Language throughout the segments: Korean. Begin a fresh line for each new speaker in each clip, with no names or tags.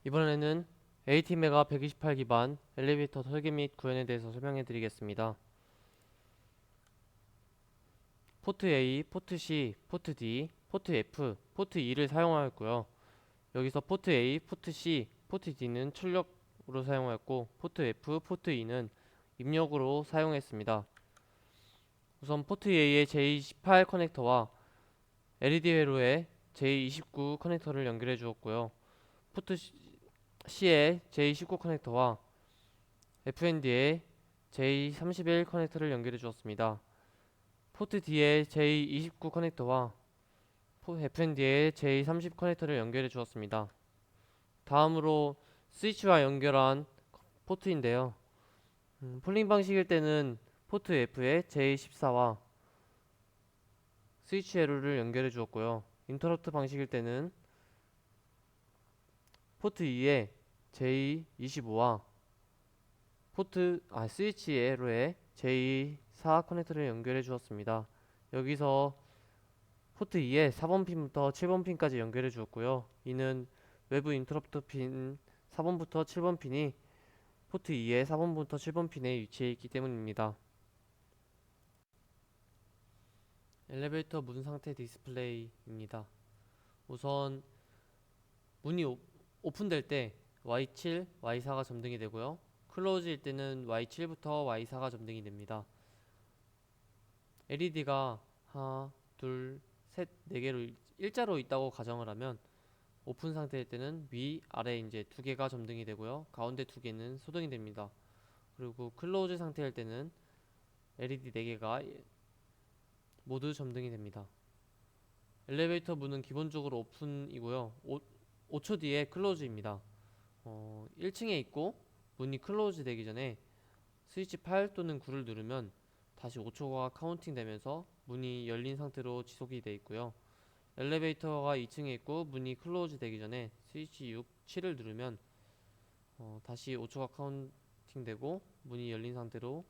이번에는 AT메가 128 기반 엘리베이터 설계 및 구현에 대해서 설명해 드리겠습니다. 포트 A, 포트 C, 포트 D, 포트 F, 포트 E를 사용하였고요. 여기서 포트 A, 포트 C, 포트 D는 출력으로 사용하였고, 포트 F, 포트 E는 입력으로 사용했습니다. 우선 포트 A의 J18 커넥터와 LED 회로에 J29 커넥터를 연결해 주었고요. 포트 C의 J19 커넥터와 FND에 J31 커넥터를 연결해 주었습니다. 포트 D에 J29 커넥터와 FND에 J30 커넥터를 연결해 주었습니다. 다음으로 스위치와 연결한 포트인데요. 폴링 방식일 때는 포트 F에 J14와 스위치 회로를 연결해 주었고요. 인터럽트 방식일 때는 포트 E에 J25와 스위치 회로에 J4 커넥터를 연결해 주었습니다. 여기서 포트 2에 4번 핀부터 7번 핀까지 연결해 주었고요. 이는 외부 인터럽트 핀 4번부터 7번 핀이 포트 2의 4번부터 7번 핀에 위치해 있기 때문입니다. 엘리베이터 문 상태 디스플레이입니다. 우선 문이 오픈될 때 Y7, Y4가 점등이 되고요. 클로즈일 때는 Y7부터 Y4가 점등이 됩니다. LED가 하나, 둘, 셋, 네 개로 일자로 있다고 가정을 하면 오픈 상태일 때는 위, 아래 이제 두 개가 점등이 되고요. 가운데 두 개는 소등이 됩니다. 그리고 클로즈 상태일 때는 LED 네 개가 모두 점등이 됩니다. 엘리베이터 문은 기본적으로 오픈이고요. 5초 뒤에 클로즈입니다. 1층에 있고 문이 클로즈 되기 전에 스위치 8 또는 9를 누르면 다시 5초가 카운팅 되면서 문이 열린 상태로 지속이 되어 있고요. 엘리베이터가 2층에 있고 문이 클로즈 되기 전에 스위치 6, 7을 누르면 다시 5초가 카운팅 되고 문이 열린 상태로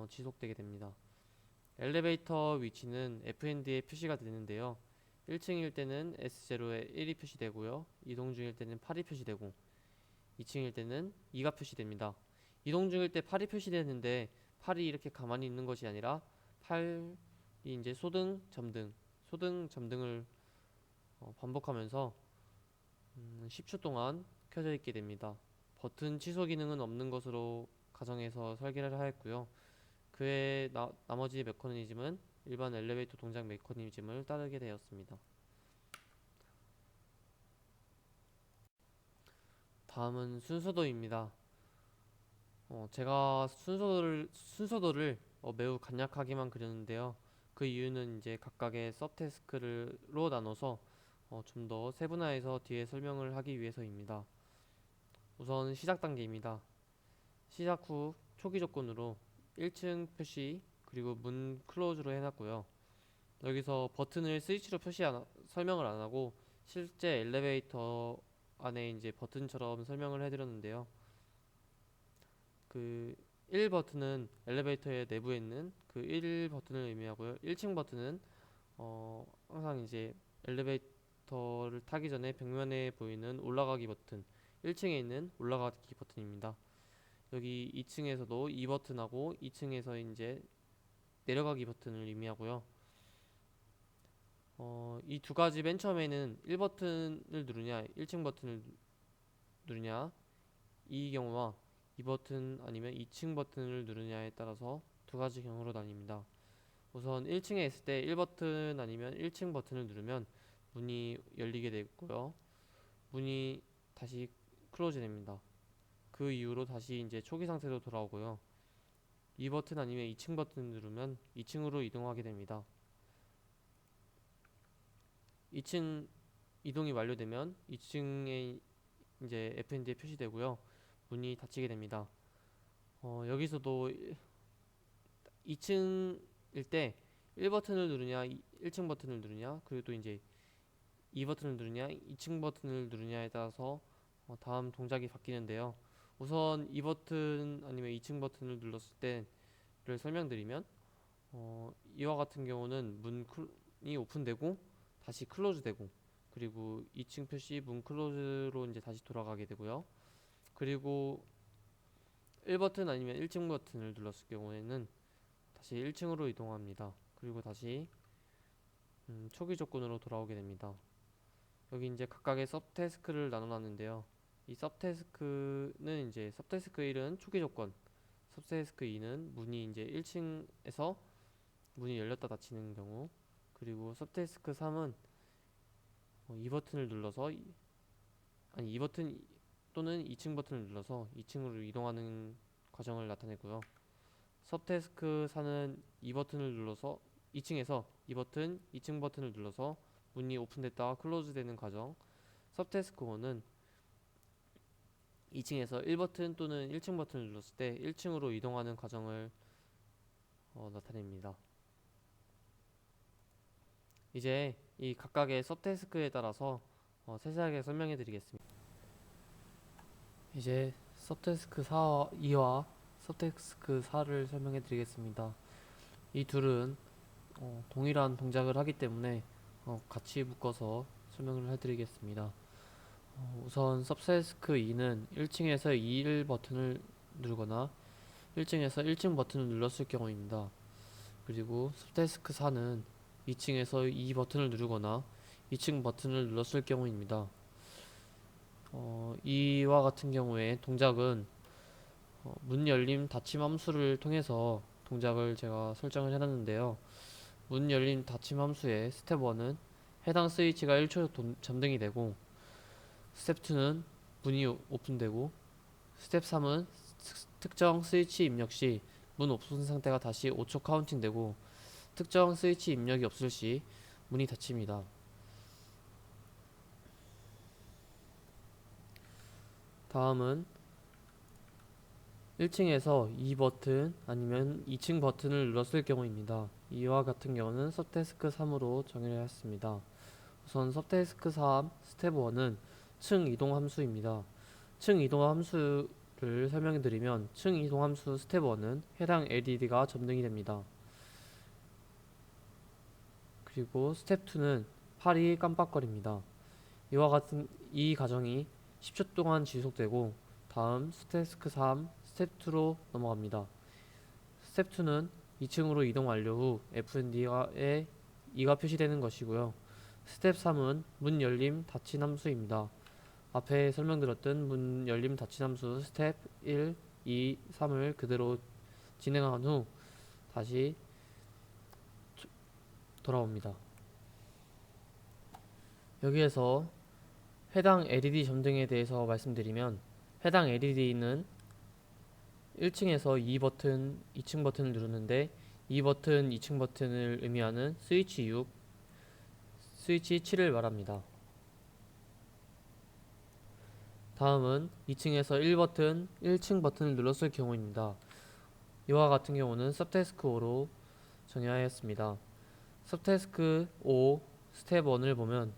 지속되게 됩니다. 엘리베이터 위치는 FND에 표시가 되는데요. 1층일 때는 S0에 1이 표시되고요. 이동 중일 때는 8이 표시되고 2층일 때는 2가 표시됩니다. 이동 중일 때 8이 표시되는데 8이 이렇게 가만히 있는 것이 아니라 8이 이제 소등, 점등, 소등, 점등을 반복하면서 10초 동안 켜져 있게 됩니다. 버튼 취소 기능은 없는 것으로 가정해서 설계를 하였고요. 그외 나머지 메커니즘은 일반 엘리베이터 동작 메커니즘을 따르게 되었습니다. 다음은 순서도입니다. 제가 순서도를 매우 간략하게만 그렸는데요. 그 이유는 이제 각각의 서브태스크로 나눠서 좀 더 세분화해서 뒤에 설명을 하기 위해서입니다. 우선 시작 단계입니다. 시작 후 초기 조건으로 1층 표시 그리고 문 클로즈로 해놨고요. 여기서 버튼을 스위치로 설명을 안 하고 실제 엘리베이터 안에 이제 버튼처럼 설명을 해드렸는데요. 그 1 버튼은 엘리베이터의 내부에 있는 그 1 버튼을 의미하고요. 1층 버튼은 항상 이제 엘리베이터를 타기 전에 벽면에 보이는 올라가기 버튼, 1층에 있는 올라가기 버튼입니다. 여기 2층에서도 이 버튼하고 2층에서 이제 내려가기 버튼을 의미하고요. 이 두 가지 맨 처음에는 1 버튼을 누르냐, 1층 버튼을 누르냐, 이 경우와 2 버튼 아니면 2층 버튼을 누르냐에 따라서 두 가지 경우로 나뉩니다. 우선 1층에 있을 때 1 버튼 아니면 1층 버튼을 누르면 문이 열리게 되고요. 문이 다시 클로즈 됩니다. 그 이후로 다시 이제 초기 상태로 돌아오고요. 2 버튼 아니면 2층 버튼을 누르면 2층으로 이동하게 됩니다. 2층 이동이 완료되면 2층에 이제 FND에 표시되고요. 문이 닫히게 됩니다. 여기서도 2층일 때 1 버튼을 누르냐, 1층 버튼을 누르냐, 그리고 또 이제 2 버튼을 누르냐, 2층 버튼을 누르냐에 따라서 다음 동작이 바뀌는데요. 우선 2 버튼 아니면 2층 버튼을 눌렀을 때를 설명드리면 이와 같은 경우는 문이 오픈되고 다시 클로즈되고 그리고 2층 표시 문 클로즈로 이제 다시 돌아가게 되고요. 그리고 1버튼 아니면 1층 버튼을 눌렀을 경우에는 다시 1층으로 이동합니다. 그리고 다시 초기 조건으로 돌아오게 됩니다. 여기 이제 각각의 서브태스크를 나눠놨는데요. 이 서브태스크는 이제 서브태스크 1은 초기 조건, 서브태스크 2는 문이 이제 1층에서 문이 열렸다 닫히는 경우, 그리고 서브태스크 3은 이 버튼을 눌러서 아니 이 버튼 또는 2층 버튼을 눌러서 2층으로 이동하는 과정을 나타내고요. 서브태스크 4는 이 버튼을 눌러서 2층에서 이 버튼, 2층 버튼을 눌러서 문이 오픈됐다가 클로즈 되는 과정. 서브태스크 5는 2층에서 1버튼 또는 1층 버튼을 눌렀을 때 1층으로 이동하는 과정을 나타냅니다. 이제 이 각각의 서브태스크에 따라서 세세하게 설명해 드리겠습니다. 이제 서브태스크 2와 서브태스크 4를 설명해 드리겠습니다. 이 둘은 동일한 동작을 하기 때문에 같이 묶어서 설명을 해드리겠습니다. 우선 서브태스크 2는 1층에서 2일 버튼을 누르거나 1층에서 1층 버튼을 눌렀을 경우입니다. 그리고 서브태스크 4는 2층에서 2 버튼을 누르거나 2층 버튼을 눌렀을 경우입니다. 이와 같은 경우에 동작은 문 열림 닫힘 함수를 통해서 동작을 제가 설정을 해놨는데요. 문 열림 닫힘 함수의 스텝 1은 해당 스위치가 1초 점등이 되고, 스텝 2는 문이 오픈되고, 스텝 3은 특정 스위치 입력 시 문 오픈 상태가 다시 5초 카운팅 되고, 특정 스위치 입력이 없을 시 문이 닫힙니다. 다음은 1층에서 2 버튼 아니면 2층 버튼을 눌렀을 경우입니다. 이와 같은 경우는 서브태스크 3으로 정의를 했습니다. 우선 서브태스크 3 스텝 1은 층 이동 함수입니다. 층 이동 함수를 설명해 드리면, 층 이동 함수 스텝 1은 해당 LED가 점등이 됩니다. 그리고 스텝 2는 팔이 깜빡거립니다. 이와 같은 이 과정이 10초 동안 지속되고, 다음 서브태스크 3 스텝 2로 넘어갑니다. 스텝 2는 2층으로 이동 완료 후 FND에 2가 표시되는 것이고요. 스텝 3은 문 열림 닫힌 함수입니다. 앞에 설명드렸던 문 열림 닫힌 함수 스텝 1, 2, 3을 그대로 진행한 후 다시 돌아옵니다. 여기에서 해당 LED 점등에 대해서 말씀드리면, 해당 LED는 1층에서 2 버튼, 2층 버튼을 누르는데, 2 버튼, 2층 버튼을 의미하는 스위치 6, 스위치 7을 말합니다. 다음은 2층에서 1 버튼, 1층 버튼을 눌렀을 경우입니다. 이와 같은 경우는 서브태스크 5로 정의하였습니다. 서브태스크 5 스텝 1을 보면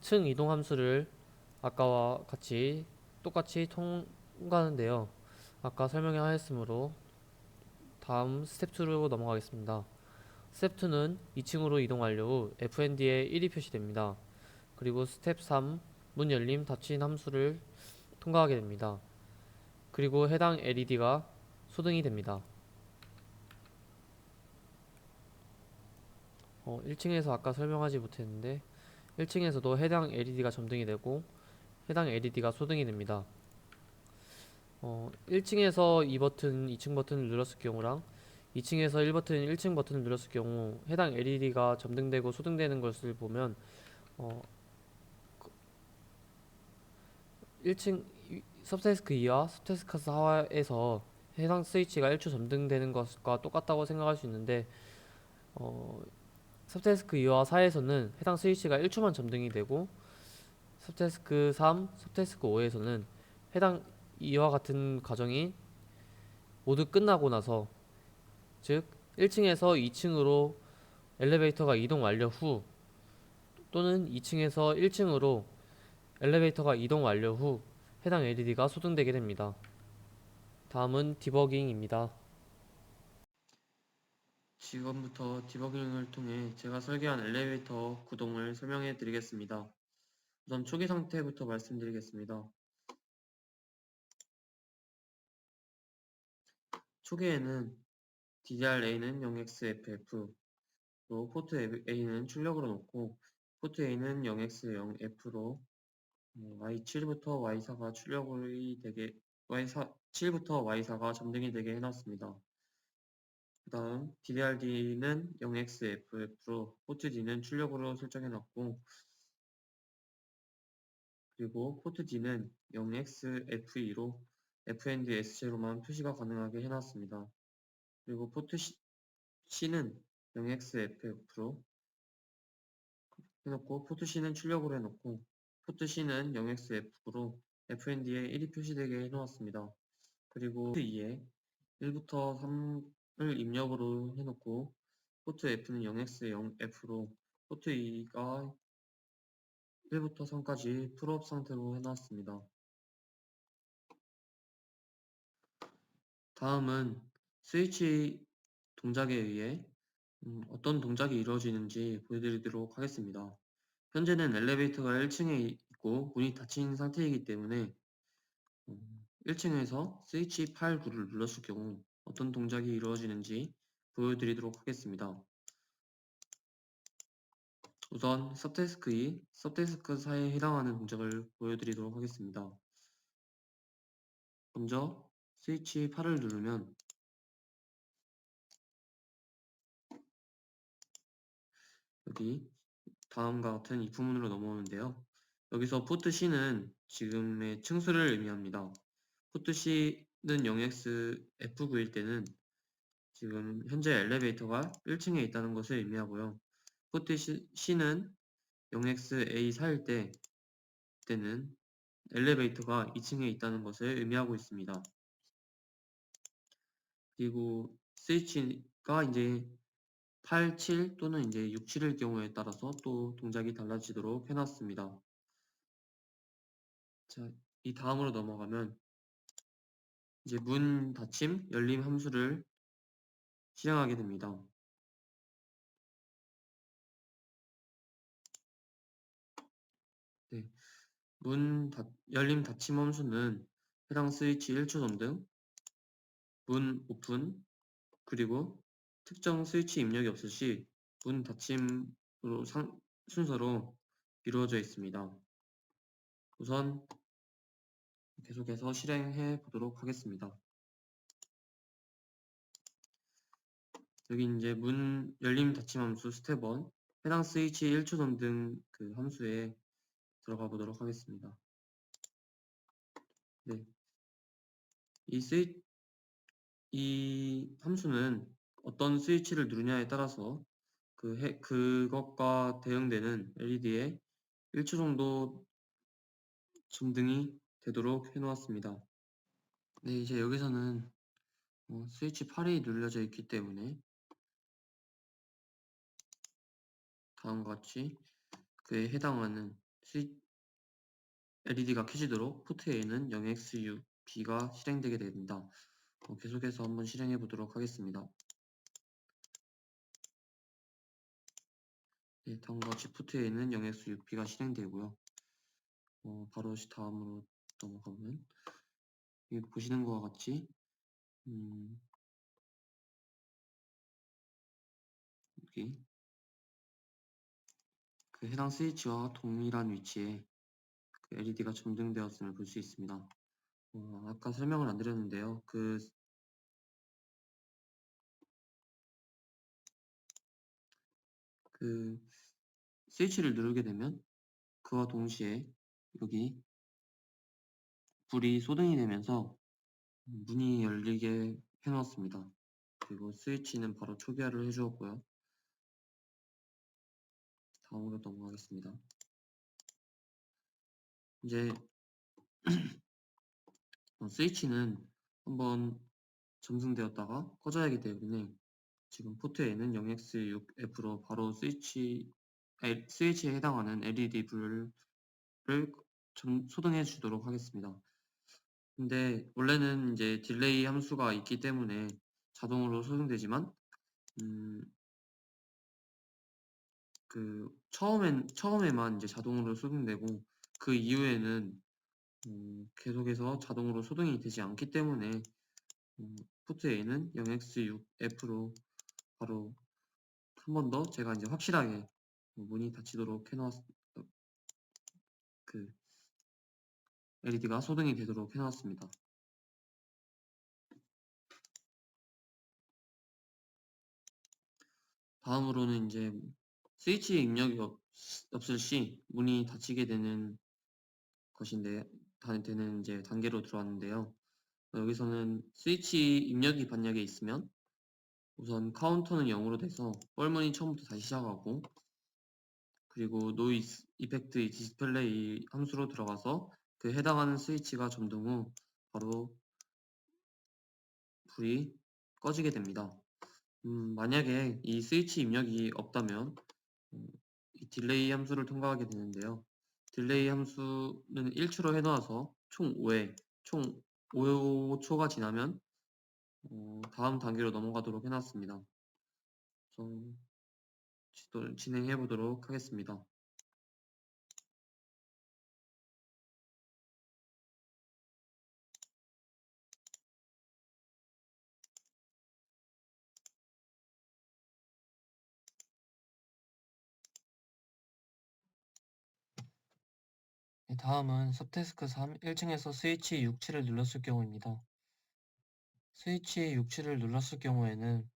층 이동 함수를 아까와 같이 똑같이 통과하는데요. 아까 설명하였으므로 다음 스텝 2로 넘어가겠습니다. 스텝 2는 2층으로 이동 완료 후 FND에 1이 표시됩니다. 그리고 스텝 3 문 열림 닫힌 함수를 통과하게 됩니다. 그리고 해당 LED가 소등이 됩니다. 1층에서 아까 설명하지 못했는데, 1층에서도 해당 LED가 점등이 되고 해당 LED가 소등이 됩니다. 1층에서 2버튼, 2층 버튼을 눌렀을 경우랑 2층에서 1버튼, 1층 버튼을 눌렀을 경우 해당 LED가 점등되고 소등되는 것을 보면 1층 서브태스크 2와 서브태스크 4에서 해당 스위치가 1초 점등되는 것과 똑같다고 생각할 수 있는데, 서브태스크 2와 4에서는 해당 스위치가 1초만 점등이 되고, 서브태스크 3, 서브태스크 5에서는 해당 이와 같은 과정이 모두 끝나고 나서, 즉 1층에서 2층으로 엘리베이터가 이동 완료 후 또는 2층에서 1층으로 엘리베이터가 이동 완료 후 해당 LED가 소등되게 됩니다. 다음은 디버깅입니다. 지금부터 디버깅을 통해 제가 설계한 엘리베이터 구동을 설명해 드리겠습니다.
우선 초기 상태부터 말씀드리겠습니다. 초기에는 DDR-A는 0xFF로 포트 A는 출력으로 놓고 포트 A는 0x0F로 Y7부터 Y4가 출력이 되게 Y7부터 Y4가 점등이 되게 해놨습니다. 그 다음 DDR-D는 0xFF로 포트 D는 출력으로 설정해놨고 그리고 포트 D는 0xFE로 FND S0만 표시가 가능하게 해놨습니다. 그리고 포트 C는 0xFF로 해놓고 포트 C는 출력으로 해놓고 포트 C는 0xF로 FND에 1이 표시되게 해놓았습니다. 그리고 포트 2에 1부터 3을 입력으로 해놓고 포트 F는 0x0F로 포트 2가 1부터 3까지 풀업 상태로 해놨습니다. 다음은 스위치 동작에 의해 어떤 동작이 이루어지는지 보여드리도록 하겠습니다. 현재는 엘리베이터가 1층에 있고 문이 닫힌 상태이기 때문에 1층에서 스위치 8, 9를 눌렀을 경우 어떤 동작이 이루어지는지 보여드리도록 하겠습니다. 우선 서태스크 2, 서태스크 4에 해당하는 동작을 보여드리도록 하겠습니다. 먼저 스위치 8을 누르면 여기 다음과 같은 입후문으로 넘어오는데요. 여기서 포트 C는 지금의 층수를 의미합니다. 포트 C는 0xF9일 때는 지금 현재 엘리베이터가 1층에 있다는 것을 의미하고요. 포트 C는 0xA4일 때는 엘리베이터가 2층에 있다는 것을 의미하고 있습니다. 그리고 스위치가 이제 8, 7 또는 이제 6, 7일 경우에 따라서 또 동작이 달라지도록 해놨습니다. 자, 이 다음으로 넘어가면 이제 문 닫힘, 열림 함수를 실행하게 됩니다. 네, 열림 닫힘 함수는 해당 스위치 1초 점등, 문 오픈, 그리고 특정 스위치 입력이 없을 시 문 닫힘으로 순서로 이루어져 있습니다. 우선 계속해서 실행해 보도록 하겠습니다. 여기 이제 문 열림 닫힘 함수 스텝 1 해당 스위치 1초 점등 그 함수에 들어가 보도록 하겠습니다. 네, 이 함수는 어떤 스위치를 누르냐에 따라서 그것과 대응되는 LED에 1초 정도 점등이 되도록 해놓았습니다. 네, 이제 여기서는 스위치 8이 눌려져 있기 때문에 다음과 같이 그에 해당하는 LED가 켜지도록 포트 A는 0xUB가 실행되게 됩니다. 계속해서 한번 실행해 보도록 하겠습니다. 네, 다음과 같이 포트 A는 0xUB가 실행되고요. 바로 다음으로 넘어가면 여기 보시는 것과 같이 여기 그 해당 스위치와 동일한 위치에 그 LED가 점등되었음을 볼 수 있습니다. 아까 설명을 안 드렸는데요. 그 스위치를 누르게 되면 그와 동시에 여기 불이 소등이 되면서 문이 열리게 해놓았습니다. 그리고 스위치는 바로 초기화를 해주었고요. 다음으로 넘어가겠습니다. 이제 스위치는 한번 점등되었다가 꺼져야 하기 때문에 지금 포트에는 0x6F로 바로 스위치에 해당하는 LED 불을 소등해 주도록 하겠습니다. 근데 원래는 이제 딜레이 함수가 있기 때문에 자동으로 소등되지만 처음에만 이제 자동으로 소등되고 그 이후에는 계속해서 자동으로 소등이 되지 않기 때문에 포트 A는 0x6F로 바로 한 번 더 제가 이제 확실하게 문이 닫히도록 그 LED가 소등이 되도록 해놨습니다. 다음으로는 이제 스위치 입력이 없을 시 문이 닫히게 되는 것인데 되는 이제 단계로 들어왔는데요. 여기서는 스위치 입력이 반약에 있으면 우선 카운터는 0으로 돼서 뻘문이 처음부터 다시 시작하고, 그리고 노이즈 이펙트 디스플레이 함수로 들어가서 그 해당하는 스위치가 점등 후 바로 불이 꺼지게 됩니다. 만약에 이 스위치 입력이 없다면 이 딜레이 함수를 통과하게 되는데요. 딜레이 함수는 1초로 해놓아서 총 5초가 지나면 다음 단계로 넘어가도록 해놨습니다. 그래서 진행해 보도록 하겠습니다.
네, 다음은 subtask 3 1층에서 스위치 67을 눌렀을 경우입니다. 스위치 67을 눌렀을 경우에는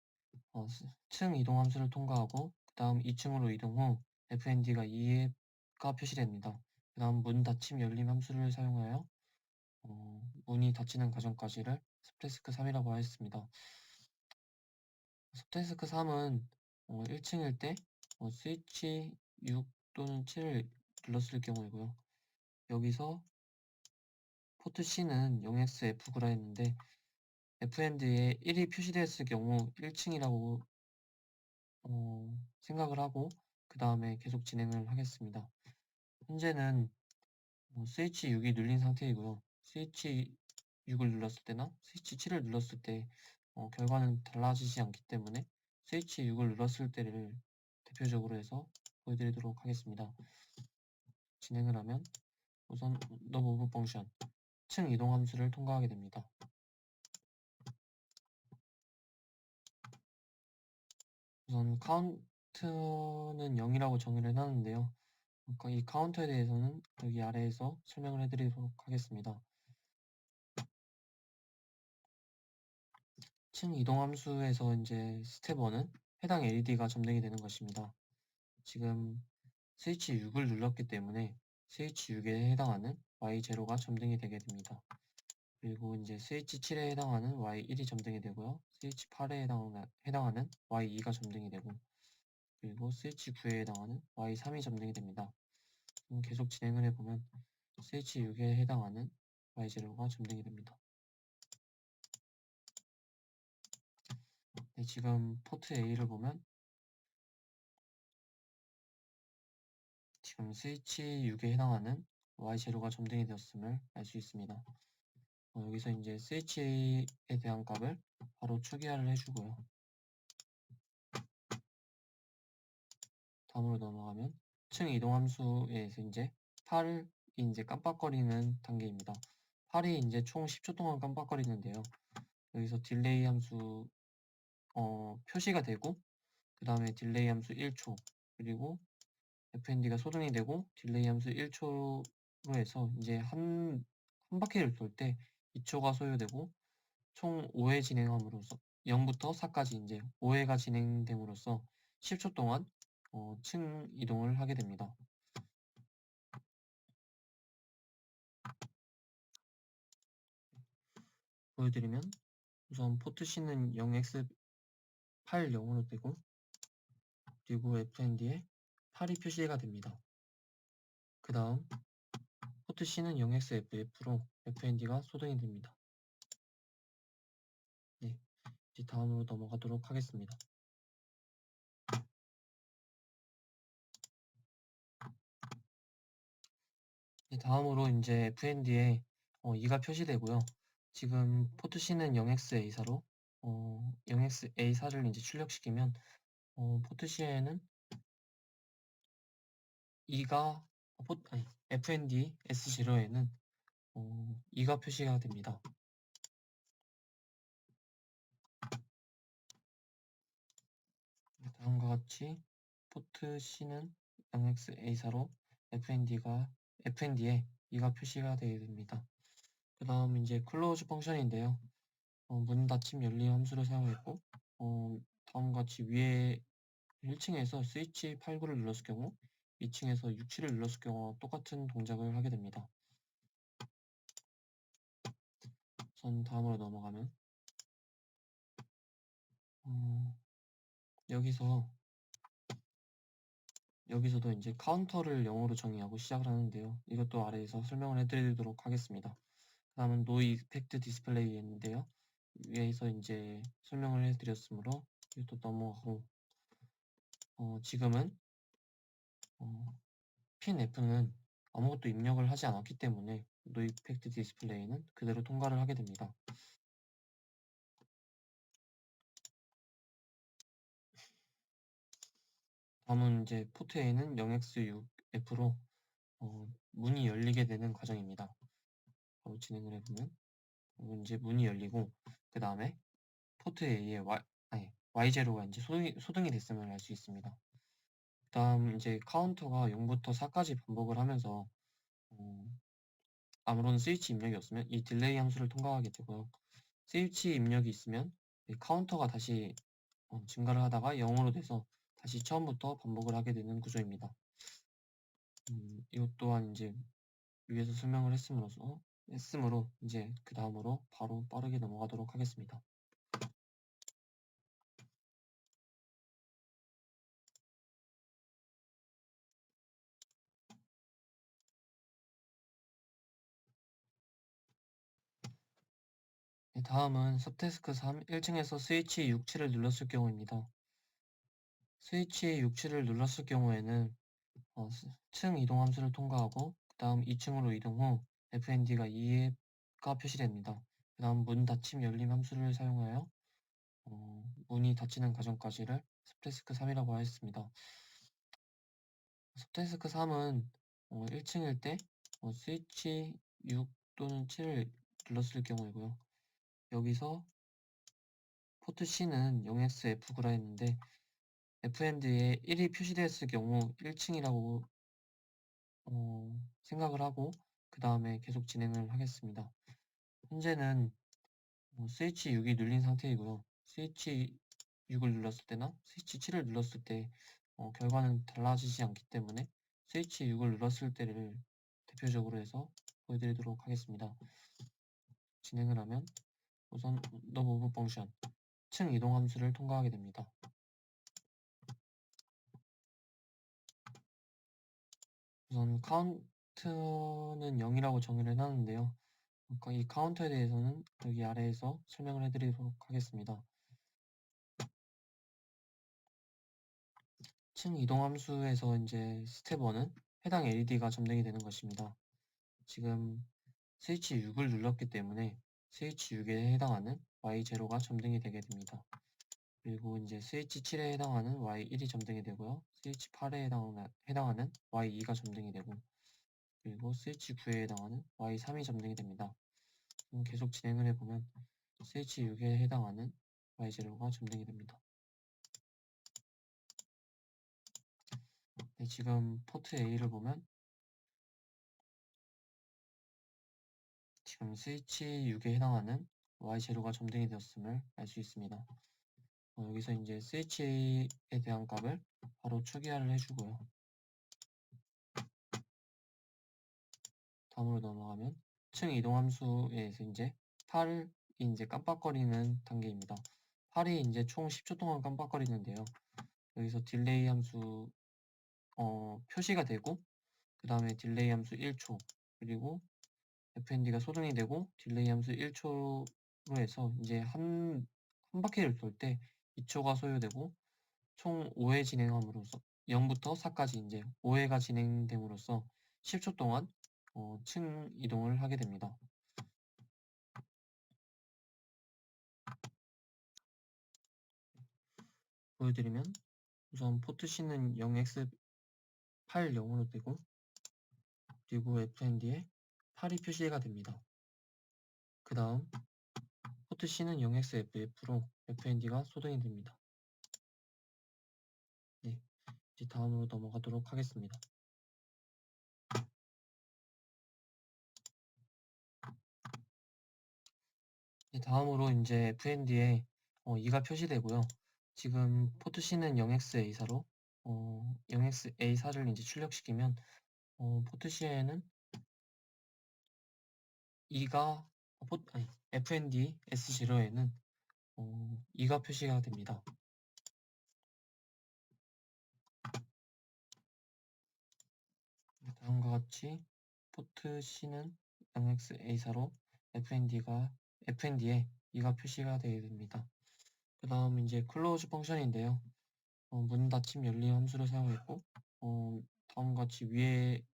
층 이동 함수를 통과하고 그 다음 2층으로 이동 후 FND가 2가 표시됩니다. 그 다음 문 닫힘 열림 함수를 사용하여 문이 닫히는 과정까지를 subtask 3이라고 하였습니다. subtask 3은 1층일 때 스위치 6 또는 7을 눌렀을 경우이고요. 여기서 포트 C는 0xF구라 했는데 FND에 1이 표시되었을 경우 1층이라고 생각을 하고 그 다음에 계속 진행을 하겠습니다. 현재는 스위치 6이 눌린 상태이고요. 스위치 6을 눌렀을 때나 스위치 7을 눌렀을 때 결과는 달라지지 않기 때문에 스위치 6을 눌렀을 때를 대표적으로 해서 보여드리도록 하겠습니다. 진행을 하면 우선 the move 펑션 층 이동 함수를 통과하게 됩니다. 우선 카운트는 0이라고 정의를 해놨는데요. 이 카운터에 대해서는 여기 아래에서 설명을 해드리도록 하겠습니다. 층 이동 함수에서 이제 스텝 1은 해당 LED가 점등이 되는 것입니다. 지금 스위치 6을 눌렀기 때문에 스위치 6에 해당하는 Y0가 점등이 되게 됩니다. 그리고 이제 스위치 7에 해당하는 Y1이 점등이 되고요. 스위치 8에 해당하는 Y2가 점등이 되고, 그리고 스위치 9에 해당하는 Y3이 점등이 됩니다. 계속 진행을 해보면 스위치 6에 해당하는 Y0가 점등이 됩니다. 네, 지금 포트 A를 보면 지금 스위치 6에 해당하는 Y0가 점등이 되었음을 알 수 있습니다. 여기서 이제 스위치에 대한 값을 바로 초기화를 해주고요. 다음으로 넘어가면 층 이동 함수에서 이제 8이 이제 깜빡거리는 단계입니다. 8이 이제 총 10초 동안 깜빡거리는데요. 여기서 딜레이 함수 표시가 되고, 그 다음에 딜레이 함수 1초, 그리고 FND가 소등이 되고 딜레이 함수 1초로 해서 이제 한 바퀴를 돌 때 2초가 소요되고 총 5회 진행함으로써 0부터 4까지 이제 5회가 진행됨으로써 10초 동안 층 이동을 하게 됩니다. 보여드리면 우선 포트 C는 0x8 0으로 되고, 그리고 FND에 8이 표시가 됩니다. 그 다음 포트 C는 0xFF로 FND가 소등이 됩니다. 네, 이제 다음으로 넘어가도록 하겠습니다. 네, 다음으로 이제 FND에 2가 표시되고요. 지금 포트 C는 0xA4로 0xA4를 이제 출력시키면 포트 C에는 2가 FND S0에는 2가 표시가 됩니다. 다음과 같이 포트 C는 0xA4로 FND에 2가 표시가 되게 됩니다. 그 다음 이제 클로즈 펑션인데요. 문 닫힘 열림 함수를 사용했고 다음과 같이 위에 1층에서 스위치 8, 9를 눌렀을 경우 2층에서 6, 7을 눌렀을 경우와 똑같은 동작을 하게 됩니다. 우선 다음으로 넘어가면 여기서도 이제 카운터를 0으로 정의하고 시작을 하는데요. 이것도 아래에서 설명을 해드리도록 하겠습니다. 다음은 노 이펙트 디스플레이인데요. 위에서 이제 설명을 해드렸으므로 이것도 넘어가고 지금은 핀 F는 아무것도 입력을 하지 않았기 때문에 노 이펙트 디스플레이는 그대로 통과를 하게 됩니다. 다음은 이제 포트 A는 0x6F로 문이 열리게 되는 과정입니다. 바로 진행을 해보면 이제 문이 열리고 그 다음에 포트 A에 Y0가 이제 소등이 됐음을 알 수 있습니다. 그 다음 이제 카운터가 0부터 4까지 반복을 하면서 아무런 스위치 입력이 없으면 이 딜레이 함수를 통과하게 되고요. 스위치 입력이 있으면 이 카운터가 다시 증가를 하다가 0으로 돼서 다시 처음부터 반복을 하게 되는 구조입니다. 이것 또한 이제 위에서 설명을 했으므로 이제 그 다음으로 바로 빠르게 넘어가도록 하겠습니다. 네, 다음은 subtask 3 1층에서 스위치 6, 7을 눌렀을 경우입니다. 스위치 6, 7을 눌렀을 경우에는 층 이동 함수를 통과하고 그 다음 2층으로 이동 후 FND가 2가 표시됩니다. 그 다음 문 닫힘 열림 함수를 사용하여 문이 닫히는 과정까지를 subtask 3이라고 하였습니다. subtask 3은 1층일 때 스위치 6 또는 7을 눌렀을 경우이고요. 여기서 포트 C는 0xF구라 했는데 FND에 1이 표시되었을 경우 1층이라고 생각을 하고 그 다음에 계속 진행을 하겠습니다. 현재는 스위치 6이 눌린 상태이고요. 스위치 6을 눌렀을 때나 스위치 7을 눌렀을 때 결과는 달라지지 않기 때문에 스위치 6을 눌렀을 때를 대표적으로 해서 보여드리도록 하겠습니다. 진행을 하면 우선 the move 펑션 층 이동 함수를 통과하게 됩니다. 우선 카운트는 0이라고 정의를 해놨는데요. 이 카운터에 대해서는 여기 아래에서 설명을 해드리도록 하겠습니다. 층 이동 함수에서 이제 스텝 1은 해당 LED가 점등이 되는 것입니다. 지금 스위치 6을 눌렀기 때문에 스위치 6에 해당하는 Y0가 점등이 되게 됩니다. 그리고 이제 스위치 7에 해당하는 Y1이 점등이 되고요. 스위치 8에 해당하는 Y2가 점등이 되고 그리고 스위치 9에 해당하는 Y3이 점등이 됩니다. 계속 진행을 해보면 스위치 6에 해당하는 Y0가 점등이 됩니다. 네, 지금 포트 A를 보면 지금 스위치 6에 해당하는 Y0가 점등이 되었음을 알 수 있습니다. 여기서 이제 스위치에 대한 값을 바로 초기화를 해주고요. 다음으로 넘어가면 층 이동 함수에서 이제 8이 이제 깜빡거리는 단계입니다. 8이 이제 총 10초 동안 깜빡거리는데요. 여기서 딜레이 함수 표시가 되고 그 다음에 딜레이 함수 1초 그리고 FND가 소등이 되고 딜레이 함수 1초로 해서 이제 한 바퀴를 돌 때 2초가 소요되고 총 5회 진행함으로써 0부터 4까지 이제 5회가 진행됨으로써 10초 동안 층 이동을 하게 됩니다. 보여드리면 우선 포트 C는 0x 8 0으로 되고 그리고 FND에 8이 표시가 됩니다. 그 다음 포트 C는 0xFF로 FND가 소등이 됩니다. 네, 이제 다음으로 넘어가도록 하겠습니다. 다음으로 이제 FND에 2가 표시되고요. 지금 포트 C는 0xA4로 0xA4를 이제 출력시키면 포트 C에는 2가 FND S0에는 2가 표시가 됩니다. 다음과 같이 포트 C는 0xA4로 FND에 2가 표시가 되게 됩니다. 그 다음 이제 클로즈 펑션인데요. 문 닫힘 열림 함수를 사용했고 다음과 같이 위에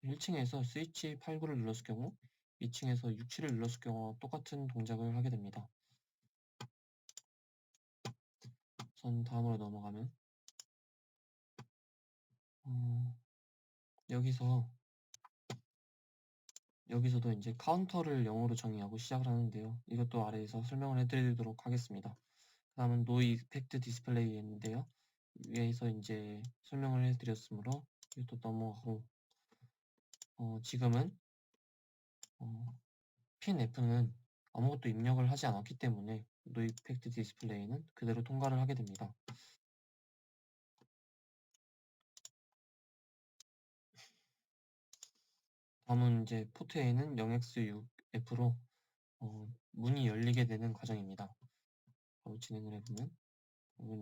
1층에서 스위치 8, 9를 눌렀을 경우 2층에서 6, 7을 눌렀을 경우와 똑같은 동작을 하게 됩니다. 우선 다음으로 넘어가면 여기서도 이제 카운터를 0으로 정의하고 시작을 하는데요. 이것도 아래에서 설명을 해드리도록 하겠습니다. 다음은 노 이펙트 디스플레이인데요. 위에서 이제 설명을 해드렸으므로 이것도 넘어가고 지금은 핀 F는 아무것도 입력을 하지 않았기 때문에 노 이펙트 디스플레이는 그대로 통과를 하게 됩니다. 다음은 이제 포트 A는 0x6F로 문이 열리게 되는 과정입니다. 바로 진행을 해보면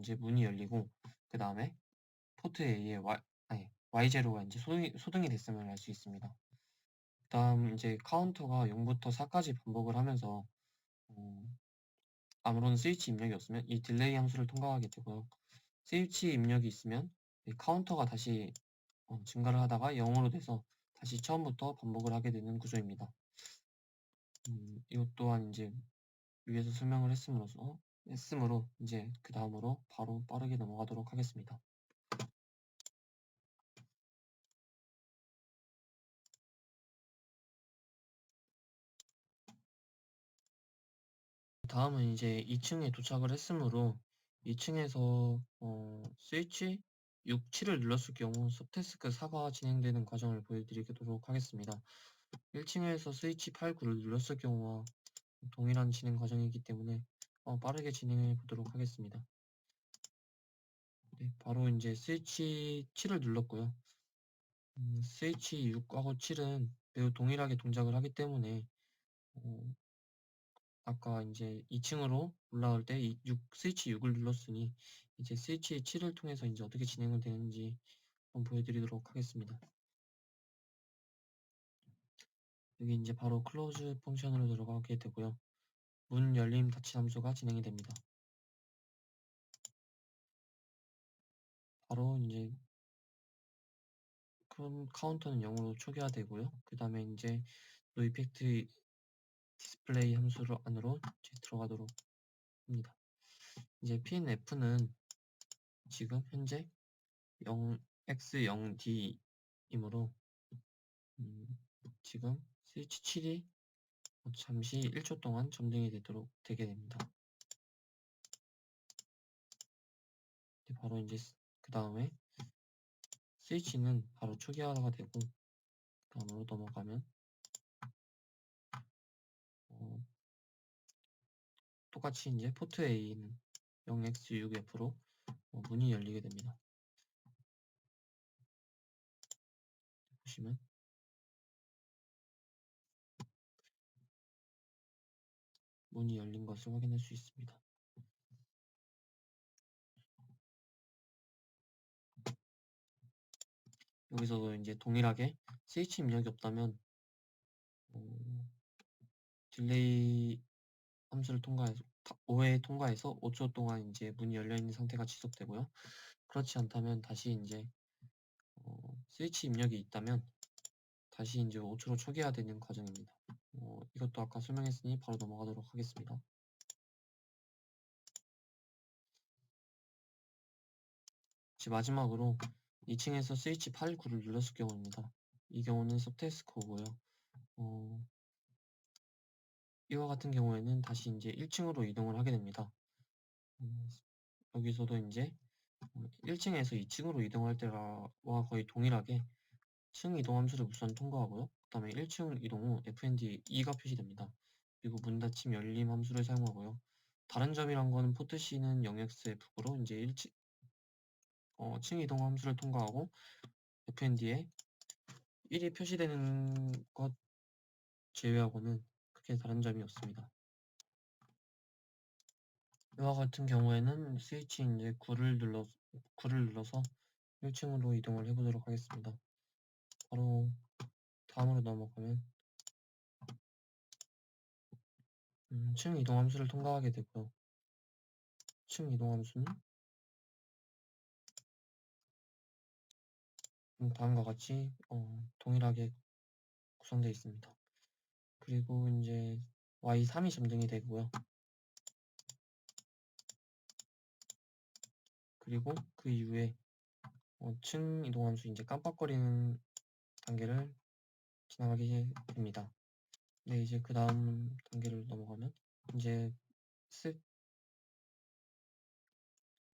이제 문이 열리고 그 다음에 포트 A에 Y0가 이제 소등이 됐음을 알 수 있습니다. 그 다음 이제 카운터가 0부터 4까지 반복을 하면서 아무런 스위치 입력이 없으면 이 딜레이 함수를 통과하게 되고요. 스위치 입력이 있으면 이 카운터가 다시 증가를 하다가 0으로 돼서 다시 처음부터 반복을 하게 되는 구조입니다. 이것 또한 이제 위에서 설명을 했으므로 이제 그 다음으로 바로 빠르게 넘어가도록 하겠습니다. 다음은 이제 2층에 도착을 했으므로 2층에서 스위치 6, 7을 눌렀을 경우 서태스크 4가 진행되는 과정을 보여드리도록 하겠습니다. 1층에서 스위치 8, 9를 눌렀을 경우와 동일한 진행 과정이기 때문에 빠르게 진행해 보도록 하겠습니다. 네, 바로 이제 스위치 7을 눌렀고요. 스위치 6하고 7은 매우 동일하게 동작을 하기 때문에 아까 이제 2층으로 올라올 때 스위치 6을 눌렀으니 이제 스위치 7을 통해서 이제 어떻게 진행을 되는지 한번 보여드리도록 하겠습니다. 여기 이제 바로 클로즈 펑션으로 들어가게 되고요. 문 열림 닫힘 함수가 진행이 됩니다. 바로 이제 그럼 카운터는 0으로 초기화되고요. 그 다음에 이제 노 이펙트 디스플레이 함수로 안으로 이제 들어가도록 합니다. 이제 핀 F는 지금 현재 0x0D이므로 지금 스위치 7이 잠시 1초 동안 점등이 되게 됩니다. 바로 이제 그 다음에 스위치는 바로 초기화가 되고 다음으로 넘어가면 똑같이 이제 포트 A는 0x6F로 문이 열리게 됩니다. 보시면 문이 열린 것을 확인할 수 있습니다. 여기서도 이제 동일하게 스위치 입력이 없다면 딜레이 함수를 통과해서 5회 통과해서 5초 동안 이제 문이 열려 있는 상태가 지속되고요. 그렇지 않다면 다시 이제 스위치 입력이 있다면 다시 이제 5초로 초기화되는 과정입니다. 이것도 아까 설명했으니 바로 넘어가도록 하겠습니다. 마지막으로 2층에서 스위치 8, 9를 눌렀을 경우입니다. 이 경우는 서태스크고요. 이와 같은 경우에는 다시 이제 1층으로 이동을 하게 됩니다. 여기서도 이제 1층에서 2층으로 이동할 때와 거의 동일하게 층 이동 함수를 우선 통과하고요. 그 다음에 1층 이동 후 fnd 2가 표시됩니다. 그리고 문 닫힘 열림 함수를 사용하고요. 다른 점이란 거는 포트 C는 0xf로 이제 1층 층 이동 함수를 통과하고 fnd에 1이 표시되는 것 제외하고는 크게 다른 점이 없습니다. 이와 같은 경우에는 스위치 이제 9를 눌러서 1층으로 이동을 해보도록 하겠습니다. 바로 다음으로 넘어가면 층 이동 함수를 통과하게 되고요. 층 이동 함수는 다음과 같이 동일하게 구성되어 있습니다. 그리고 이제 y3이 점등이 되고요. 그리고 그 이후에 층 이동 함수 이제 깜빡거리는 단계를 지나가게 됩니다. 네, 이제 그 다음 단계를 넘어가면 이제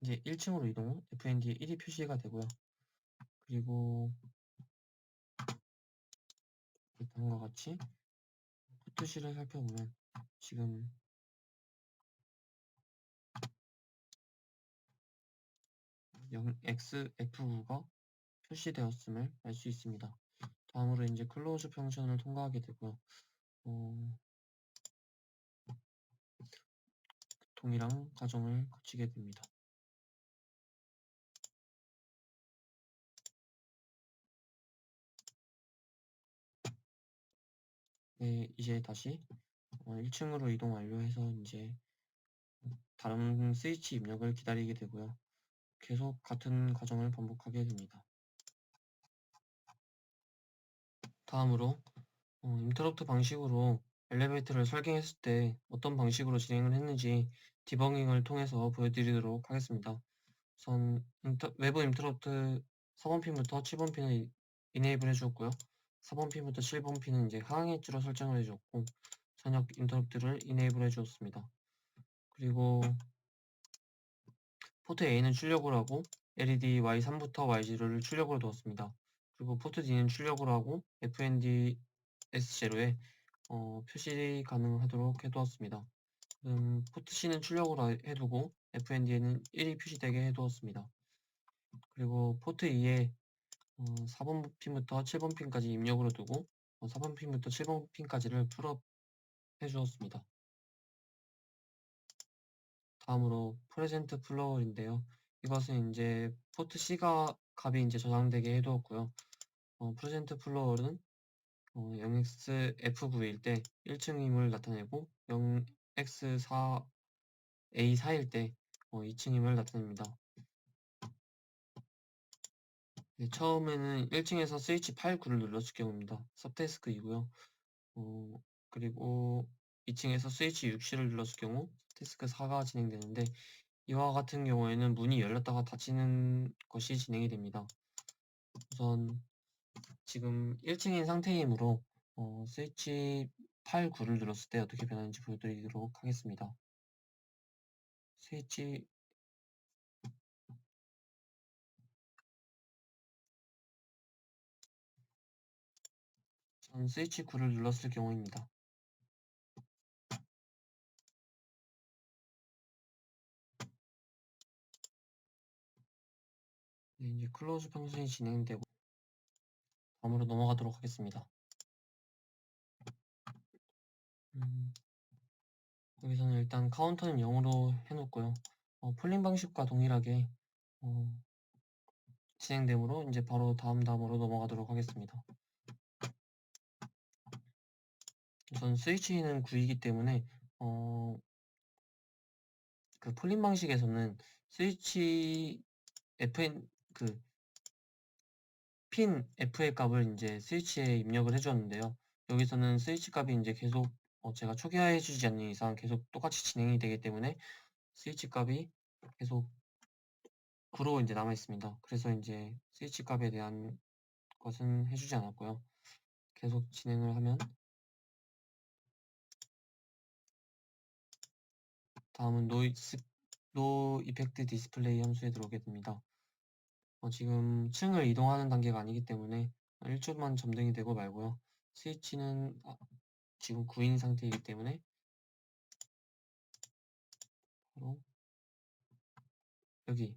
1층으로 이동 후 fnd에 1이 표시가 되고요. 그리고 다음과 같이 포트C를 살펴보면 지금 xf9가 표시되었음을 알 수 있습니다. 다음으로 이제 클로즈 펑션을 통과하게 되고요. 동일한 과정을 거치게 됩니다. 네, 이제 다시 1층으로 이동 완료해서 이제 다른 스위치 입력을 기다리게 되고요. 계속 같은 과정을 반복하게 됩니다. 다음으로 인터럽트 방식으로 엘리베이터를 설계했을 때 어떤 방식으로 진행을 했는지 디버깅을 통해서 보여드리도록 하겠습니다. 우선 외부 인터럽트 4번 핀부터 7번 핀을 이네이블 해주었고요. 4번 핀부터 7번 핀은 이제 하향 엣지로 설정을 해주었고 전역 인터럽트를 이네이블 해주었습니다. 그리고 포트 A는 출력을 하고 LED Y3부터 Y0를 출력으로 두었습니다. 그리고 포트 D는 출력을 하고 FND S0에 표시 가능하도록 해두었습니다. 포트 C는 출력을 해두고 FND에는 1이 표시되게 해두었습니다. 그리고 포트 2에 4번 핀부터 7번 핀까지 입력으로 두고 4번 핀부터 7번 핀까지를 풀업 해주었습니다. 다음으로 프레젠트 플로어인데요. 이것은 이제 포트 C가 값이 이제 저장되게 해두었고요. 프레젠트 플로어는 0xf9일 때 1층임을 나타내고 0x4 A4일 때 2층임을 나타냅니다. 네, 처음에는 1층에서 스위치 8, 9를 눌렀을 경우입니다. 서태스크이고요. 그리고 2층에서 스위치 6, 7을 눌렀을 경우 태스크 4가 진행되는데 이와 같은 경우에는 문이 열렸다가 닫히는 것이 진행이 됩니다. 우선 지금 1층인 상태이므로 스위치 8, 9를 눌렀을 때 어떻게 변하는지 보여드리도록 하겠습니다. 스위치 전 스위치 9를 눌렀을 경우입니다. 네, 이제 클로즈 펑션이 진행되고 다음으로 넘어가도록 하겠습니다. 여기서는 일단 카운터는 0으로 해놓고요. 폴링 방식과 동일하게 진행되므로 이제 바로 다음으로 넘어가도록 하겠습니다. 우선 스위치는 9이기 때문에 그 폴링 방식에서는 스위치 핀 FA 값을 이제 스위치에 입력을 해주었는데요. 여기서는 스위치 값이 이제 계속 제가 초기화해주지 않는 이상 계속 똑같이 진행이 되기 때문에 스위치 값이 계속 9로 이제 남아 있습니다. 그래서 이제 스위치 값에 대한 것은 해주지 않았고요. 계속 진행을 하면 다음은 노 이펙트 디스플레이 함수에 들어오게 됩니다. 지금 층을 이동하는 단계가 아니기 때문에 1초만 점등이 되고 말고요. 스위치는 지금 9인 상태이기 때문에 바로 여기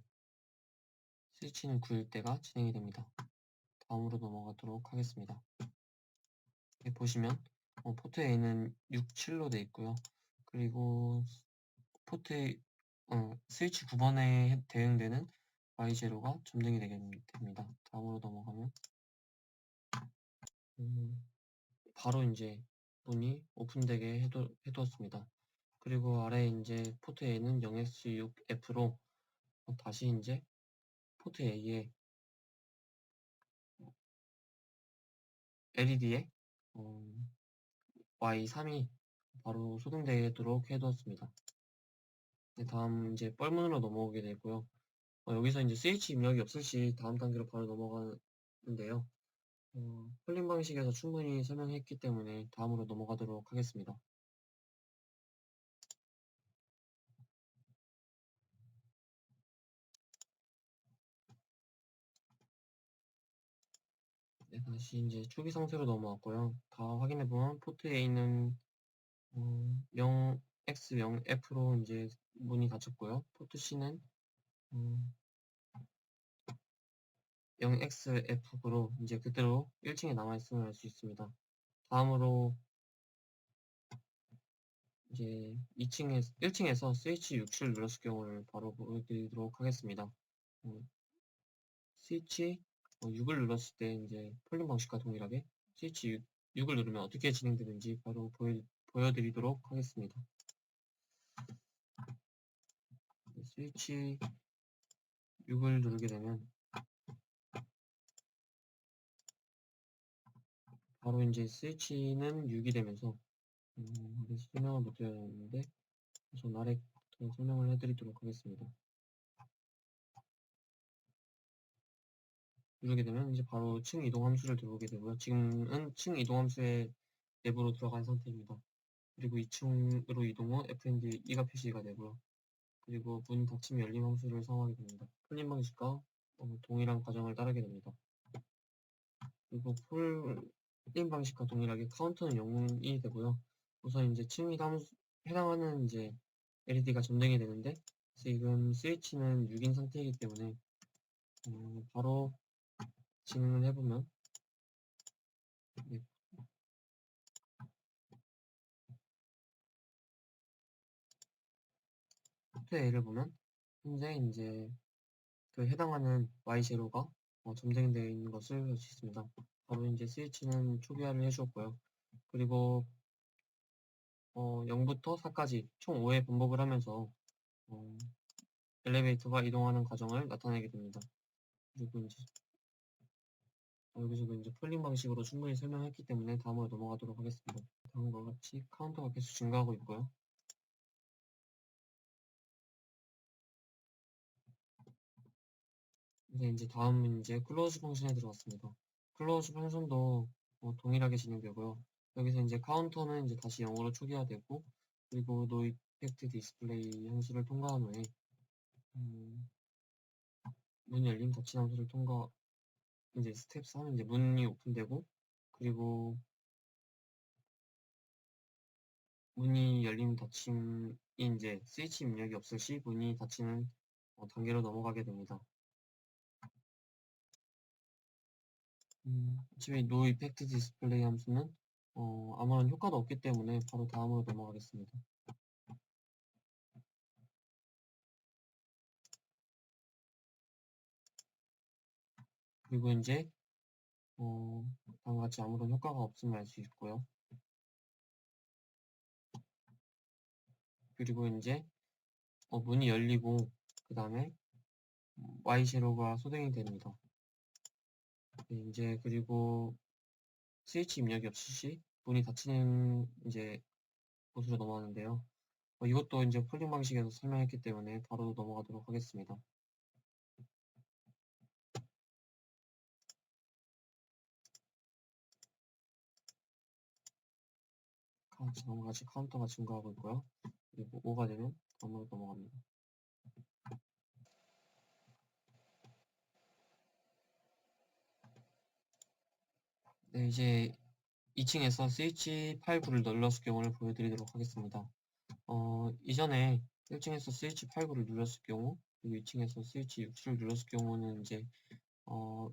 스위치는 9일 때가 진행이 됩니다. 다음으로 넘어가도록 하겠습니다. 여기 보시면 포트 A는 6, 7로 되어 있고요. 그리고 포트 스위치 9번에 대응되는 Y0가 점등이 됩니다. 다음으로 넘어가면 바로 이제 문이 오픈되게 해두었습니다. 그리고 아래 이제 포트 A는 0x6F로 다시 이제 포트 A에 LED에 Y3이 바로 소등되도록 해두었습니다. 다음 이제 뻘문으로 넘어오게 되고요. 여기서 이제 스위치 입력이 없을 시 다음 단계로 바로 넘어가는데요. 폴링 방식에서 충분히 설명했기 때문에 다음으로 넘어가도록 하겠습니다. 네, 다시 이제 초기 상태로 넘어왔고요. 다 확인해보면 포트 A는 0x0F로 이제 문이 닫혔고요. 포트 C는 0xF로 이제 그대로 1층에 남아있음을 알 수 있습니다. 다음으로 이제 1층에서 스위치 6를 눌렀을 경우를 바로 보여드리도록 하겠습니다. 스위치 6을 눌렀을 때 이제 폴링 방식과 동일하게 스위치 6을 누르면 어떻게 진행되는지 바로 보여드리도록 하겠습니다. 스위치 6을 누르게 되면 바로 이제 스위치는 6이 되면서 설명을 못 드렸는데 우선 아래부터 설명을 해드리도록 하겠습니다. 누르게 되면 이제 바로 층 이동 함수를 들어오게 되고요. 지금은 층 이동 함수의 내부로 들어간 상태입니다. 그리고 2층으로 이동 후 FND 2가 표시가 되고요. 그리고 문 닫힘 열림 함수를 사용하게 됩니다. 풀림 방식과 동일한 과정을 따르게 됩니다. 그리고 풀림 방식과 동일하게 카운터는 0이 되고요. 우선 이제 층이 해당하는 이제 LED가 점등이 되는데 지금 스위치는 6인 상태이기 때문에 바로 진행을 해보면 네, 포트 A를 보면 현재 이제 그 해당하는 Y0가 점등되어 있는 것을 볼 수 있습니다. 바로 이제 스위치는 초기화를 해주었고요. 그리고 0부터 4까지 총 5회 반복을 하면서 엘리베이터가 이동하는 과정을 나타내게 됩니다. 그리고 이제 여기서도 이제 폴링 방식으로 충분히 설명했기 때문에 다음으로 넘어가도록 하겠습니다. 다음과 같이 카운터가 계속 증가하고 있고요. 이제 다음은 이제 클로즈 펑션에 들어갔습니다. 클로즈 펑션도 동일하게 진행되고요. 여기서 이제 카운터는 이제 다시 0으로 초기화되고 그리고 노 이펙트 디스플레이 함수를 통과한 후에 문 열림 닫힘 함수를 이제 스텝 3은 이제 문이 오픈되고 그리고 문이 열림 닫힘이 이제 스위치 입력이 없을 시 문이 닫히는 단계로 넘어가게 됩니다. 어차피 노 이펙트 디스플레이 함수는 아무런 효과도 없기 때문에 바로 다음으로 넘어가겠습니다. 그리고 이제 다음과 같이 아무런 효과가 없음을 알 수 있고요. 그리고 이제 문이 열리고 그 다음에 Y0가 소등이 됩니다. 네, 이제 그리고 스위치 입력이 없을 시 문이 닫히는 이제 곳으로 넘어가는데요. 이것도 이제 폴링 방식에서 설명했기 때문에 바로 넘어가도록 하겠습니다. 지금까지 카운터가 증가하고 있고요. 그리고 5가 되면 다음으로 넘어갑니다. 네, 이제 2층에서 스위치 8, 9를 눌렀을 경우를 보여드리도록 하겠습니다. 이전에 1층에서 스위치 8, 9를 눌렀을 경우, 그리고 2층에서 스위치 6, 7을 눌렀을 경우는 이제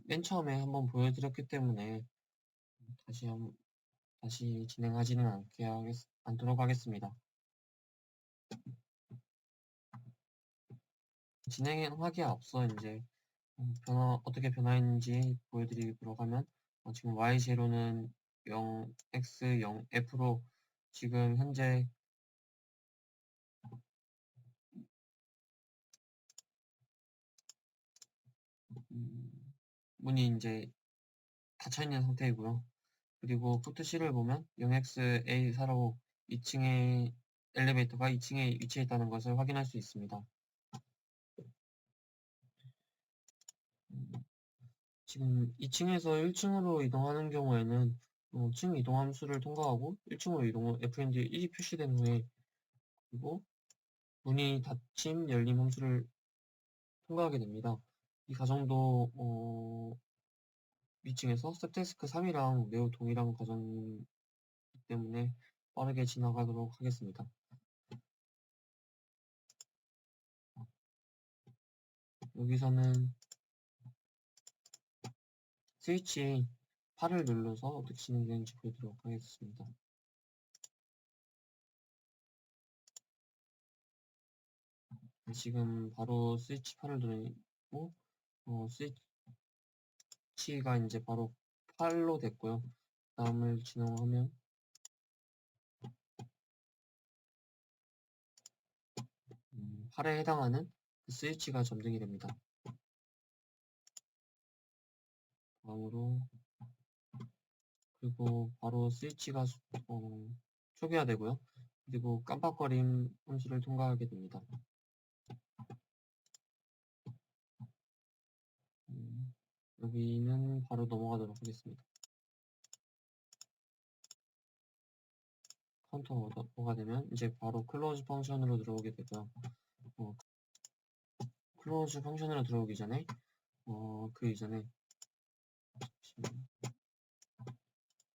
맨 처음에 한번 보여드렸기 때문에 다시 진행하지는 않도록 하겠습니다. 진행하기에 앞서 이제 어떻게 변화했는지 보여드리도록 하면 지금 Y0는 0X, 0F로 지금 현재 문이 이제 닫혀있는 상태이고요. 그리고 포트 C를 보면 0XA4로 2층에 엘리베이터가 2층에 위치해 있다는 것을 확인할 수 있습니다. 지금 2층에서 1층으로 이동하는 경우에는 층 이동 함수를 통과하고 1층으로 이동 FND 1이 표시된 후에 그리고 문이 닫힘 열림 함수를 통과하게 됩니다. 이 과정도 위층에서 스텝테스크 3이랑 매우 동일한 과정이기 때문에 빠르게 지나가도록 하겠습니다. 여기서는 스위치 8을 눌러서 어떻게 진행되는지 보여드리도록 하겠습니다. 지금 바로 스위치 8을 누르고 스위치가 이제 바로 8로 됐고요. 다음을 진행하면 8에 해당하는 그 스위치가 점등이 됩니다. 다음으로 그리고 바로 스위치가 초기화되고요. 그리고 깜빡거림 함수를 통과하게 됩니다. 여기는 바로 넘어가도록 하겠습니다. 카운터 5가 되면 이제 바로 클로즈 펑션으로 들어오게 되고요. 클로즈 펑션으로 들어오기 전에 그 이전에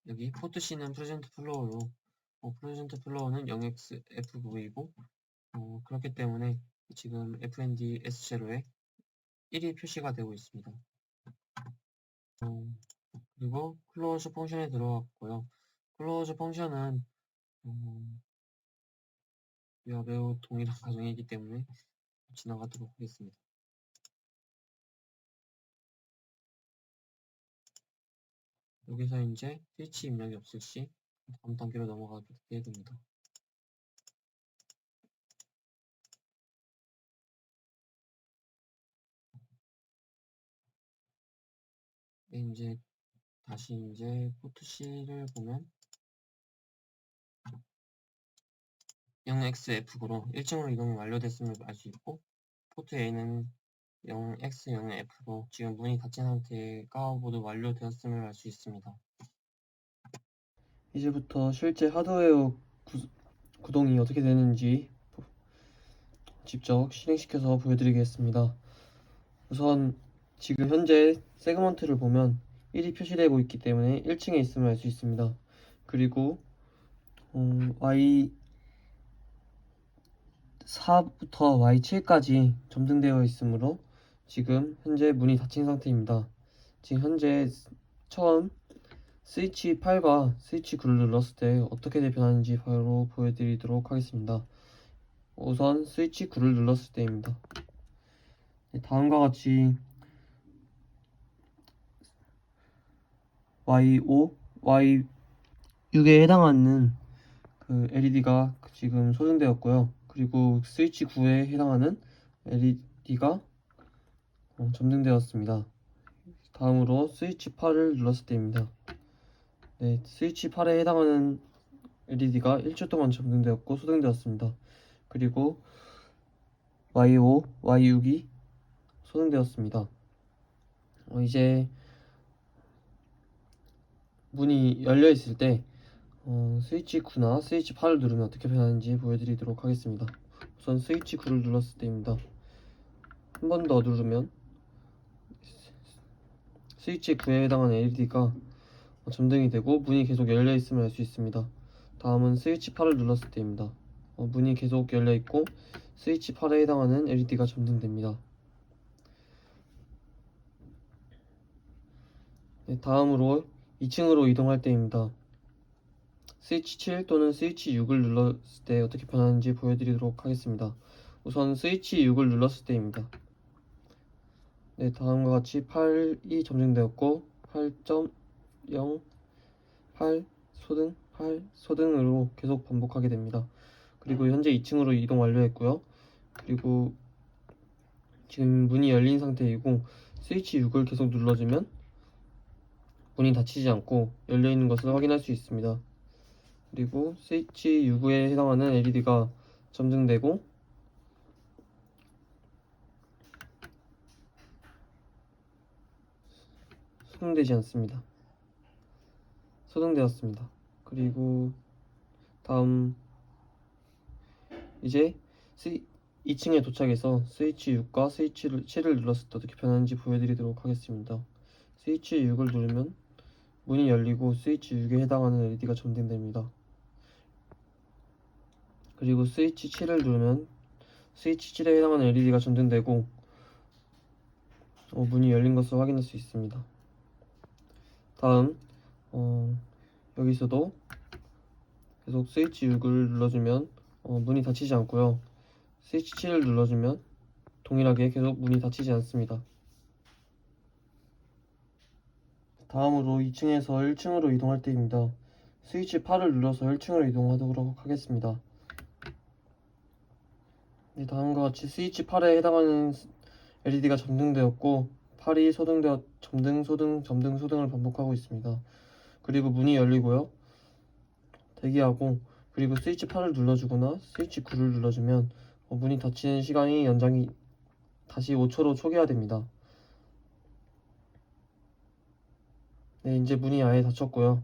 여기 포트 C는 프레젠트 플로어로 프레젠트 플로어는 0xf9이고 그렇기 때문에 지금 fnd s0에 1이 표시가 되고 있습니다. 그리고 클로즈 펑션에 들어갔고요. 클로즈 펑션은 매우 동일한 과정이기 때문에 지나가도록 하겠습니다. 여기서 이제 스위치 입력이 없을 시 다음 단계로 넘어가게 됩니다. 네, 이제 다시 이제 포트 C를 보면 0xf9로 1층으로 이동이 완료됐음을 알 수 있고 포트 A는 0x, 0f로 지금 문이 닫힌 상태가 모두 완료되었음을 알 수 있습니다.
이제부터 실제 하드웨어 구동이 어떻게 되는지 직접 실행시켜서 보여드리겠습니다. 우선 지금 현재 세그먼트를 보면 1이 표시되고 있기 때문에 1층에 있음을 알 수 있습니다. 그리고 Y4부터 Y7까지 점등되어 있으므로 지금 현재 문이 닫힌 상태입니다. 지금 현재 처음 스위치 8과 스위치 9를 눌렀을 때 어떻게 변하는지 바로 보여드리도록 하겠습니다. 우선 스위치 9를 눌렀을 때입니다. 다음과 같이 Y5, Y6에 해당하는 그 LED가 지금 소등되었고요. 그리고 스위치 9에 해당하는 LED가 점등되었습니다. 다음으로 스위치 8을 눌렀을 때입니다. 네, 스위치 8에 해당하는 LED가 1초 동안 점등되었고 소등되었습니다. 그리고 Y5, Y6이 소등되었습니다. 이제 문이 열려 있을 때
스위치 9나 스위치 8을 누르면 어떻게 변하는지 보여드리도록 하겠습니다. 우선 스위치 9를 눌렀을 때입니다. 한 번 더 누르면 스위치 9에 해당하는 LED가 점등이 되고 문이 계속 열려 있음을 알 수 있습니다. 다음은 스위치 8을 눌렀을 때입니다. 문이 계속 열려 있고 스위치 8에 해당하는 LED가 점등됩니다. 네, 다음으로 2층으로 이동할 때입니다. 스위치 7 또는 스위치 6을 눌렀을 때 어떻게 변하는지 보여드리도록 하겠습니다. 우선 스위치 6을 눌렀을 때입니다. 네, 다음과 같이 8이 점등되었고 8.0, 8, 소등, 8, 소등으로 계속 반복하게 됩니다. 그리고 현재 2층으로 이동 완료했고요. 그리고 지금 문이 열린 상태이고 스위치 6을 계속 눌러주면 문이 닫히지 않고 열려있는 것을 확인할 수 있습니다. 그리고 스위치 6에 해당하는 LED가 점등되고 소등되지 않습니다. 소등되었습니다. 그리고 다음 이제 2층에 도착해서 스위치 6과 스위치 7을 눌렀을 때 어떻게 변하는지 보여드리도록 하겠습니다. 스위치 6을 누르면 문이 열리고 스위치 6에 해당하는 LED가 점등됩니다. 그리고 스위치 7을 누르면 스위치 7에 해당하는 LED가 점등되고 문이 열린 것을 확인할 수 있습니다. 다음 여기서도 계속 스위치 6을 눌러주면 문이 닫히지 않고요. 스위치 7을 눌러주면 동일하게 계속 문이 닫히지 않습니다. 다음으로 2층에서 1층으로 이동할 때입니다. 스위치 8을 눌러서 1층으로 이동하도록 하겠습니다. 네, 다음과 같이 스위치 8에 해당하는 LED가 점등되었고 8이 소등되어 점등, 소등, 점등, 소등을 반복하고 있습니다. 그리고 문이 열리고요. 대기하고 그리고 스위치 8을 눌러주거나 스위치 9를 눌러주면 문이 닫히는 시간이 연장이 다시 5초로 초기화됩니다. 네, 이제 문이 아예 닫혔고요.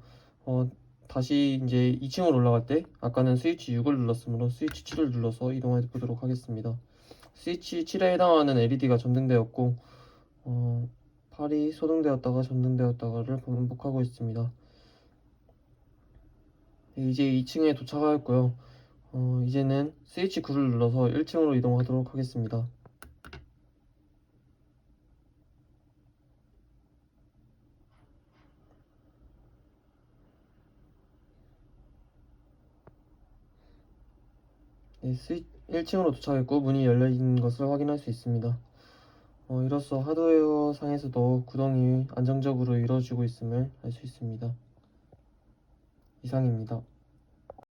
다시 이제 2층으로 올라갈 때 아까는 스위치 6을 눌렀으므로 스위치 7을 눌러서 이동해 보도록 하겠습니다. 스위치 7에 해당하는 LED가 점등되었고 8이 소등되었다가 점등되었다가를 반복하고 있습니다. 네, 이제 2층에 도착하였고요. 이제는 스위치 9를 눌러서 1층으로 이동하도록 하겠습니다. 네, 1층으로 도착했고 문이 열려 있는 것을 확인할 수 있습니다. 이로써 하드웨어 상에서도 구동이 안정적으로 이루어지고 있음을 알 수 있습니다. 이상입니다.